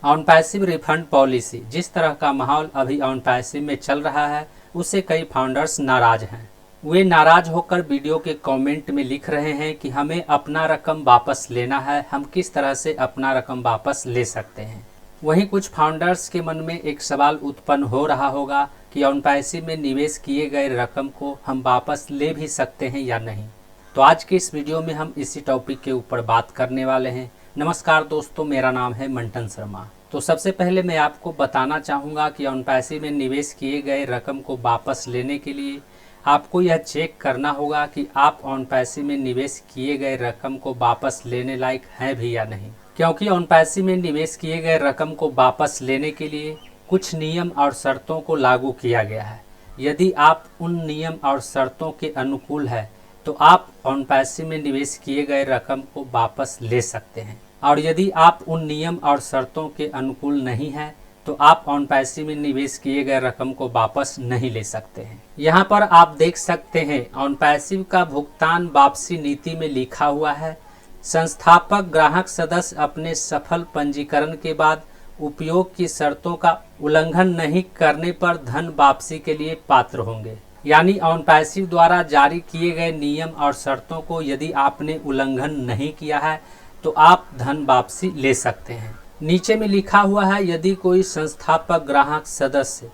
On passive refund policy, जिस तरह का माहौल अभी ऑन पैसिव में चल रहा है उससे कई फाउंडर्स नाराज हैं। वे नाराज होकर वीडियो के कमेंट में लिख रहे हैं कि हमें अपना रकम वापस लेना है, हम किस तरह से अपना रकम वापस ले सकते हैं। वहीं कुछ फाउंडर्स के मन में एक सवाल उत्पन्न हो रहा होगा कि ऑन पैसिव में निवेश किए गए रकम को हम वापस ले भी सकते हैं या नहीं। तो आज के इस वीडियो में हम इसी टॉपिक के ऊपर बात करने वाले हैं। नमस्कार दोस्तों, मेरा नाम है मंटन शर्मा। तो सबसे पहले मैं आपको बताना चाहूँगा कि ऑन पैसिव में निवेश किए गए रकम को वापस लेने के लिए आपको यह चेक करना होगा कि आप ऑन पैसिव में निवेश किए गए रकम को वापस लेने लायक हैं भी या नहीं, क्योंकि ऑन पैसिव में निवेश किए गए रकम को वापस लेने के लिए कुछ नियम और शर्तों को लागू किया गया है। यदि आप उन नियम और शर्तों के अनुकूल है तो आप ऑन पैसिव में निवेश किए गए रकम को वापस ले सकते हैं, और यदि आप उन नियम और शर्तों के अनुकूल नहीं है तो आप ऑन पैसिव में निवेश किए गए रकम को वापस नहीं ले सकते हैं। यहाँ पर आप देख सकते हैं ऑन पैसिव का भुगतान वापसी नीति में लिखा हुआ है, संस्थापक ग्राहक सदस्य अपने सफल पंजीकरण के बाद उपयोग की शर्तों का उल्लंघन नहीं करने पर धन वापसी के लिए पात्र होंगे। यानी ऑन पैसिव द्वारा जारी किए गए नियम और शर्तों को यदि आपने उल्लंघन नहीं किया है तो आप धन वापसी ले सकते हैं। नीचे में लिखा हुआ है, यदि कोई संस्थापक ग्राहक सदस्य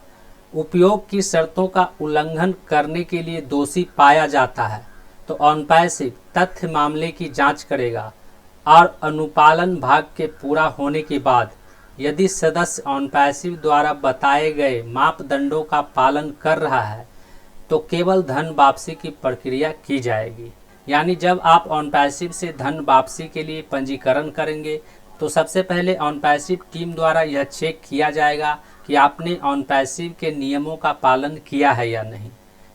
उपयोग की शर्तों का उल्लंघन करने के लिए दोषी पाया जाता है तो ऑन पैसिव तथ्य मामले की जांच करेगा और अनुपालन भाग के पूरा होने के बाद यदि सदस्य ऑन पैसिव द्वारा बताए गए मापदंडों का पालन कर रहा है तो केवल धन वापसी की प्रक्रिया की जाएगी। यानी जब आप ऑन पैसिव से धन वापसी के लिए पंजीकरण करेंगे तो सबसे पहले ऑन पैसिव टीम द्वारा यह चेक किया जाएगा कि आपने ऑन पैसिव के नियमों का पालन किया है या नहीं।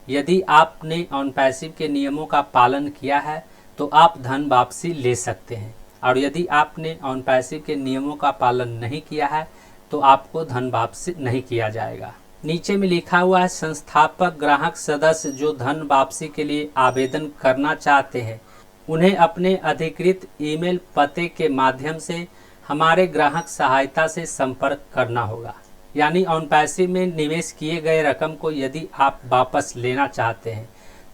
यदि आपने ऑन पैसिव के नियमों का पालन किया है तो आप धन वापसी ले सकते हैं, और यदि आपने ऑन पैसिव के नियमों का पालन नहीं किया है तो आपको धन वापसी नहीं किया जाएगा। नीचे में लिखा हुआ है, संस्थापक ग्राहक सदस्य जो धन वापसी के लिए आवेदन करना चाहते हैं उन्हें अपने अधिकृत ईमेल पते के माध्यम से हमारे ग्राहक सहायता से संपर्क करना होगा। यानी ऑन पैसिव में निवेश किए गए रकम को यदि आप वापस लेना चाहते हैं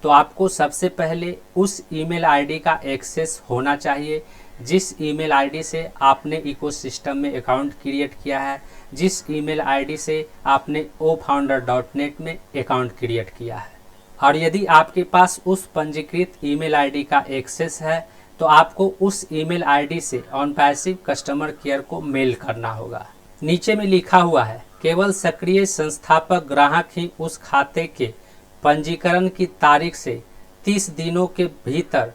तो आपको सबसे पहले उस ईमेल आईडी का एक्सेस होना चाहिए जिस ईमेल आईडी से आपने इकोसिस्टम में अकाउंट क्रिएट किया है, जिस ईमेल आईडी से आपने ofounder.net में अकाउंट क्रिएट किया है। और यदि आपके पास उस पंजीकृत ईमेल आईडी का एक्सेस है तो आपको उस ईमेल आईडी से ऑन पैसिव कस्टमर केयर को मेल करना होगा। नीचे में लिखा हुआ है, केवल सक्रिय संस्थापक ग्राहक ही उस खाते के पंजीकरण की तारीख से 30 दिनों के भीतर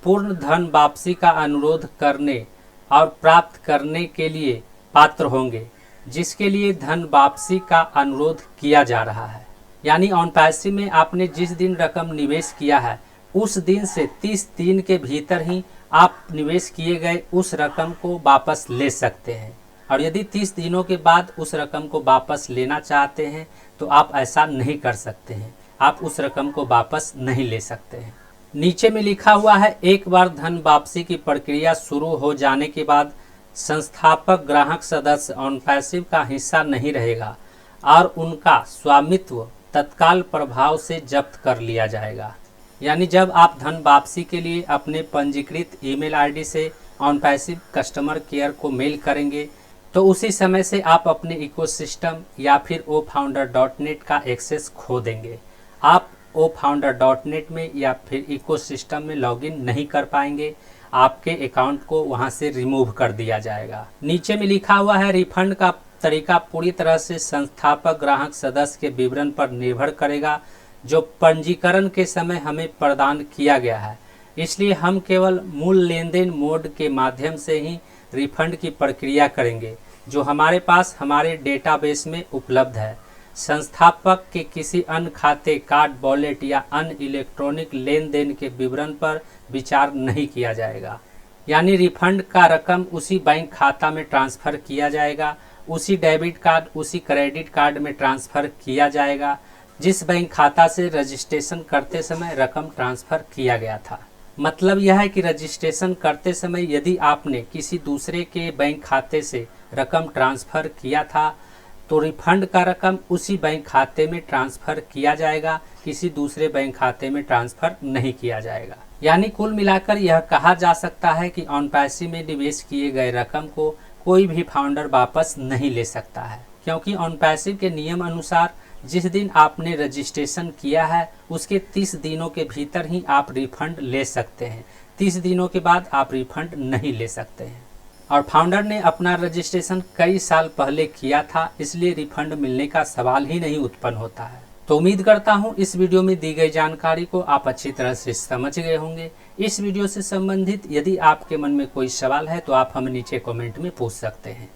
पूर्ण धन वापसी का अनुरोध करने और प्राप्त करने के लिए पात्र होंगे जिसके लिए धन वापसी का अनुरोध किया जा रहा है। यानी ऑन पैसिव में आपने जिस दिन रकम निवेश किया है उस दिन से 30 दिन के भीतर ही आप निवेश किए गए उस रकम को वापस ले सकते हैं, और यदि 30 दिनों के बाद उस रकम को वापस लेना चाहते हैं तो आप ऐसा नहीं कर सकते हैं, आप उस रकम को वापस नहीं ले सकते हैं। नीचे में लिखा हुआ है, एक बार धन वापसी की प्रक्रिया शुरू हो जाने के बाद संस्थापक ग्राहक सदस्य ऑन पैसिव का हिस्सा नहीं रहेगा और उनका स्वामित्व तत्काल प्रभाव से जब्त कर लिया जाएगा। यानी जब आप धन वापसी के लिए अपने पंजीकृत ईमेल आईडी से ऑन पैसिव कस्टमर केयर को मेल करेंगे तो उसी समय से आप अपने इकोसिस्टम या फिर ofounder.net का एक्सेस खो देंगे। आप ofounder.net में या फिर इकोसिस्टम में लॉगिन नहीं कर पाएंगे, आपके अकाउंट को वहां से रिमूव कर दिया जाएगा। नीचे में लिखा हुआ है, रिफंड का तरीका पूरी तरह से संस्थापक ग्राहक सदस्य के विवरण पर निर्भर करेगा जो पंजीकरण के समय हमें प्रदान किया गया है, इसलिए हम केवल मूल लेन देन मोड के माध्यम से ही रिफंड की प्रक्रिया करेंगे जो हमारे पास हमारे डेटाबेस में उपलब्ध है। संस्थापक के किसी अन्य खाते, कार्ड, वॉलेट या अन्य इलेक्ट्रॉनिक लेन देन के विवरण पर विचार नहीं किया जाएगा। यानी रिफंड का रकम उसी बैंक खाता में ट्रांसफ़र किया जाएगा, उसी डेबिट कार्ड, उसी क्रेडिट कार्ड में ट्रांसफ़र किया जाएगा जिस बैंक खाता से रजिस्ट्रेशन करते समय रकम ट्रांसफ़र किया गया था। मतलब यह है कि रजिस्ट्रेशन करते समय यदि आपने किसी दूसरे के बैंक खाते से रकम ट्रांसफ़र किया था तो रिफंड का रकम उसी बैंक खाते में ट्रांसफ़र किया जाएगा, किसी दूसरे बैंक खाते में ट्रांसफ़र नहीं किया जाएगा। यानी कुल मिलाकर यह कहा जा सकता है कि ऑन पैसिव में निवेश किए गए रकम को कोई भी फाउंडर वापस नहीं ले सकता है, क्योंकि ऑन पैसिव के नियम अनुसार जिस दिन आपने रजिस्ट्रेशन किया है उसके 30 दिनों के भीतर ही आप रिफंड ले सकते हैं। 30 दिनों के बाद आप रिफंड नहीं ले सकते हैं। और फाउंडर ने अपना रजिस्ट्रेशन कई साल पहले किया था, इसलिए रिफंड मिलने का सवाल ही नहीं उत्पन्न होता है। तो उम्मीद करता हूँ इस वीडियो में दी गई जानकारी को आप अच्छी तरह से समझ गए होंगे। इस वीडियो से संबंधित यदि आपके मन में कोई सवाल है तो आप हमें नीचे कमेंट में पूछ सकते हैं।